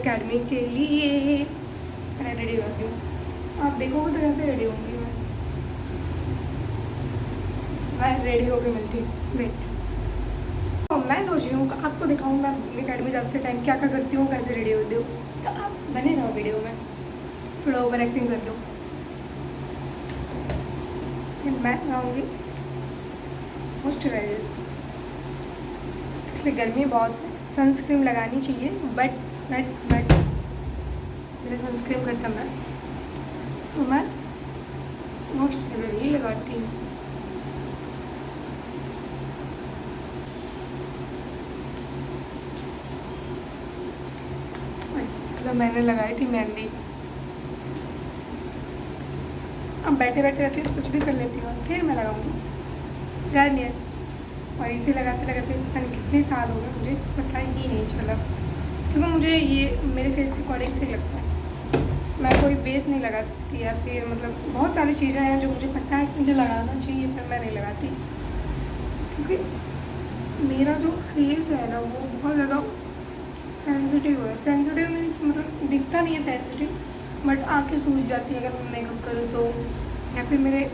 Academy के लिए। मैं रेडी होती हूँ, आप देखोगे तो कैसे रेडी होंगी मैं रेडी होकर मिलती हूँ। वेट, मैं सोच रही हूँ आपको दिखाऊँ मैं एकेडमी जाते टाइम क्या क्या करती हूँ, कैसे रेडी होती हूँ। तो आप बने रहो वीडियो में, थोड़ा ओवर एक्टिंग कर लो। फिर मैं आऊँगी मॉइस्चराइजर। इसलिए गर्मी बहुत है, सनस्क्रीन लगानी चाहिए, बट मेरे सनस्क्रीन करता मैं तो मैं मॉइस्चराइजर ही लगाती हूँ। मतलब मैंने लगाई थी मेहंदी, अब बैठे बैठे रहती हूँ तो कुछ भी कर लेती हूँ, फिर मैं लगाऊंगी गार्नियर। और इसे लगाते लगाते पता नहीं कितने साल हो गए, मुझे पता ही नहीं चला, क्योंकि मुझे ये मेरे फेस के अकॉर्डिंग से लगता है। मैं कोई बेस नहीं लगा सकती, या फिर मतलब बहुत सारी चीज़ें हैं जो मुझे पता है कि मुझे लगाना चाहिए पर मैं नहीं लगाती, क्योंकि मेरा जो फेस है ना वो बहुत ज़्यादा सेंसिटिव है। सेंसिटिव मीन्स मतलब दिखता नहीं है सेंसिटिव, बट आँखें सूज जाती है अगर मैं मेकअप करूँ तो, या फिर मुझे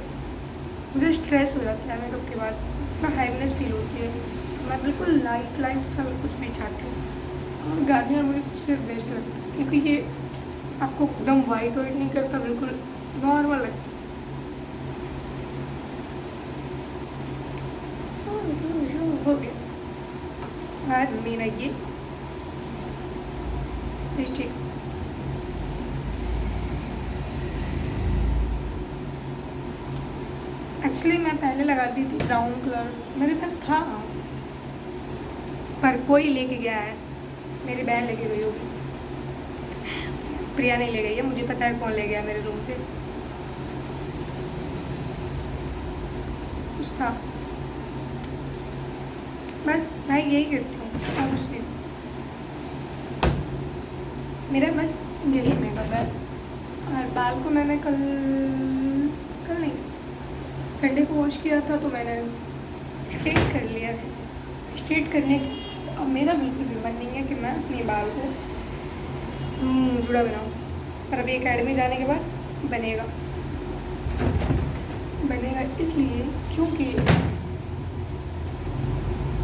स्ट्रेस हो जाता है मेकअप के बाद, थोड़ा हाइवनेस फील होती है। तो मैं बिल्कुल लाइट सा कुछ भी चाहती हूँ, और गार्नियर मुझे सबसे बेस्ट लगता है, क्योंकि ये आपको एकदम वाइट नहीं करता, बिल्कुल नॉर्मल लगता है। हो गया और मेरा ये लिपस्टिक। एक्चुअली मैं पहले लगाती थी ब्राउन कलर, मेरे पास था पर कोई लेके गया है, मेरी बहन लेके गई होगी, प्रिया नहीं ले गई है, मुझे पता है कौन ले गया मेरे रूम से, कुछ था। बस मैं यही करती हूँ और कुछ नहीं, मेरा बस यही मेकअप है। और बाल को मैंने कल नहीं संडे को वॉश किया था, तो मैंने स्ट्रेट कर लिया है। स्ट्रेट करने अब मेरा बिल्कुल भी मन नहीं है कि मैं अपने बाल को जुड़ा बनाऊँ, पर अभी एकेडमी जाने के बाद बनेगा इसलिए क्योंकि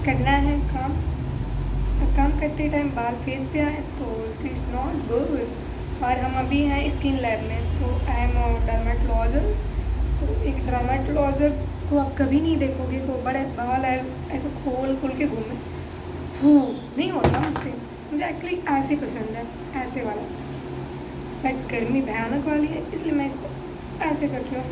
करना है काम, और काम करते टाइम बाल फेस पे आए तो इट इज़ नॉट गुड। और हम अभी हैं स्किन लैब में, तो आई एम डर्मेटोलॉजर। तो एक डर्मेटोलॉजर को आप कभी नहीं देखोगे तो बड़े बाल ऐसे खोल के घूमे, नहीं होता मुझसे। मुझे एक्चुअली ऐसे पसंद है, ऐसे वाला, बट गर्मी भयानक वाली है इसलिए मैं इसको ऐसे करती हूँ।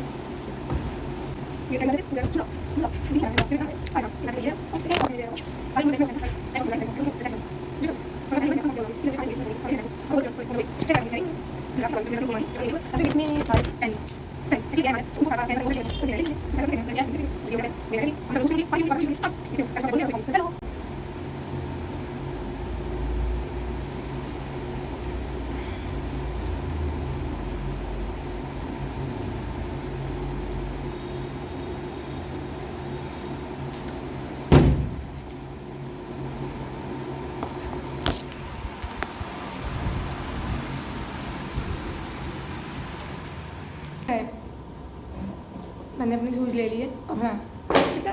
मैंने अपनी शूज़ ले लिए। अब हाँ, पता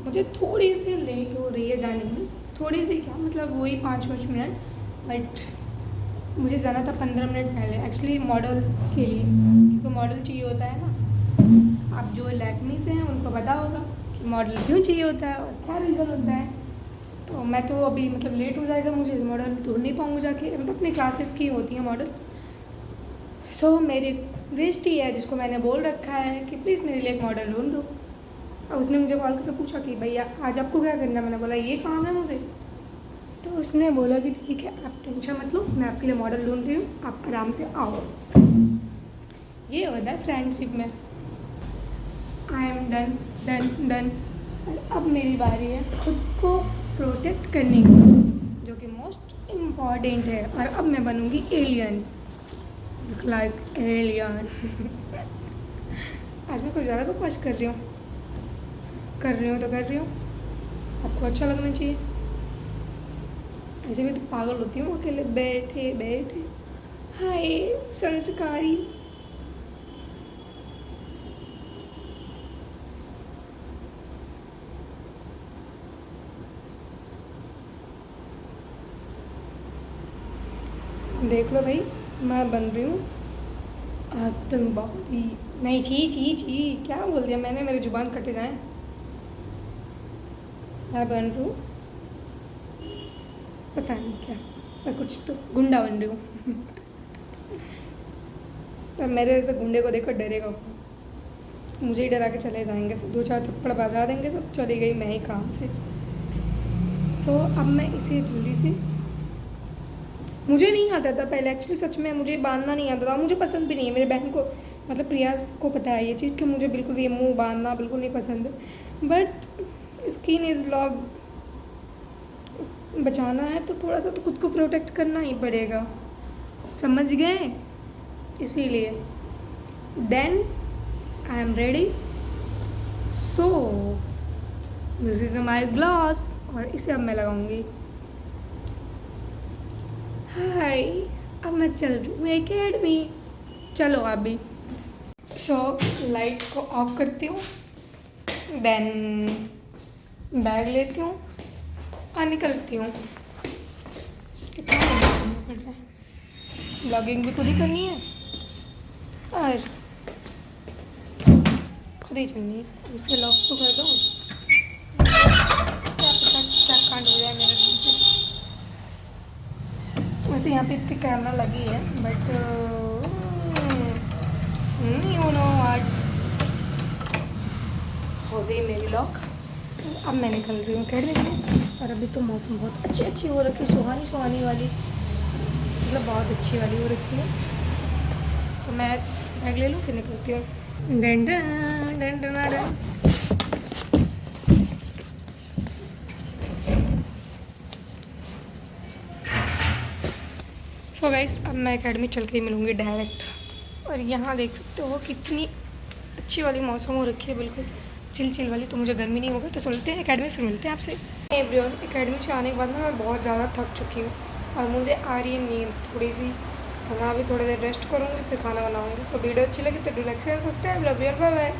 मुझे थोड़ी सी लेट हो रही है जाने में, थोड़ी सी क्या मतलब वही 5-5 मिनट, बट मुझे जाना था 15 मिनट पहले एक्चुअली मॉडल के लिए, क्योंकि मॉडल चाहिए होता है ना। आप जो लैक्मी से हैं उनको पता होगा कि मॉडल क्यों चाहिए होता है और क्या रीज़न होता है। तो मैं तो अभी मतलब लेट हो जाएगा, मुझे मॉडल ढूंढ नहीं पाऊँगी जाके, मतलब अपनी क्लासेस की होती हैं मॉडल। सो मेरी वेस्ट ही है, जिसको मैंने बोल रखा है कि प्लीज़ मेरे लिए एक मॉडल ढूंढ दो। और उसने मुझे कॉल करके पूछा कि भैया आज आपको क्या करना है। मैंने बोला ये काम है मुझे। तो उसने बोला कि ठीक है आप टेंशन मत लो, मैं आपके लिए मॉडल ढूंढ रही हूँ, आप आराम से आओ। ये होता है फ्रेंडशिप में। I am done. अब मेरी बारी है खुद को प्रोटेक्ट करने की, जो कि मोस्ट इम्पॉर्टेंट है। और अब मैं बनूँगी एलियन, लाइक एलियन। आज मैं कुछ ज़्यादा बकवास कर रही हूँ तो कर रही हूँ, आपको अच्छा लगना चाहिए। ऐसे भी तो पागल होती हूँ अकेले बैठे बैठे। हाय संस्कारी। देख लो भाई, मैं बन रही हूँ आतंकवादी। नहीं, छी छी छी, क्या बोल दिया मैंने, मेरे जुबान कटे जाएं। मैं बन रही हूँ पता नहीं क्या, मैं कुछ तो गुंडा बन रही हूँ। पर मेरे जैसे गुंडे को देखो डरेगा कौन? मुझे ही डरा के चले जाएंगे सब, 2-4 थप्पड़ बजा देंगे सब, चली गई मैं ही काम से। सो अब मैं इसे जल्दी से, मुझे नहीं आता था पहले एक्चुअली, सच में मुझे बांधना नहीं आता था, मुझे पसंद भी नहीं है। मेरे बहन को, मतलब प्रिया को पता है ये चीज़ कि मुझे बिल्कुल ये मुंह बांधना बिल्कुल नहीं पसंद है। बट स्किन इज़ व्लॉग बचाना है तो थोड़ा सा तो खुद को प्रोटेक्ट करना ही पड़ेगा, समझ गए? इसीलिए then I am ready. So this is my glass, और इसे अब मैं लगाऊंगी। हाय, अब मैं चल रही हूँ एकेडमी, चलो आप भी। सो लाइट को ऑफ करती हूँ, देन बैग लेती हूँ और निकलती हूँ। ब्लॉगिंग भी खुद ही करनी है और खुद ही चलनी है। इससे लॉक तो कर दो, क्या पता क्या कांड हो जाए मेरे रूम पे। वैसे यहाँ पे इतनी कैमरा लगी है बट यू नो व्हाट, हो गई मेरी लॉक। अब मैं निकल रही हूँ कहने में। और अभी तो मौसम बहुत अच्छी हो रखी है, सुहानी सुहानी वाली, मतलब बहुत अच्छी वाली हो रखी है। तो मैं बैग ले लूँ फिर निकलती हूँ। Done done done done done. So guys, अब मैं एकेडमी चल के ही मिलूँगी डायरेक्ट। और यहाँ देख सकते हो कितनी अच्छी वाली मौसम हो रखी है, बिल्कुल चिल वाली। तो मुझे गर्मी नहीं होगा, तो चलते हैं एकेडमी, फिर मिलते हैं आपसे। एवरीवन, एकेडमी से आने के बाद ना मैं बहुत ज़्यादा थक चुकी हूँ और मुझे आ रही है नींद थोड़ी सी। तो मैं अभी थोड़ी देर रेस्ट करूँगी, फिर खाना बनाऊँगी। सो वीडियो अच्छी लगी तो do like share subscribe, love you, bye bye.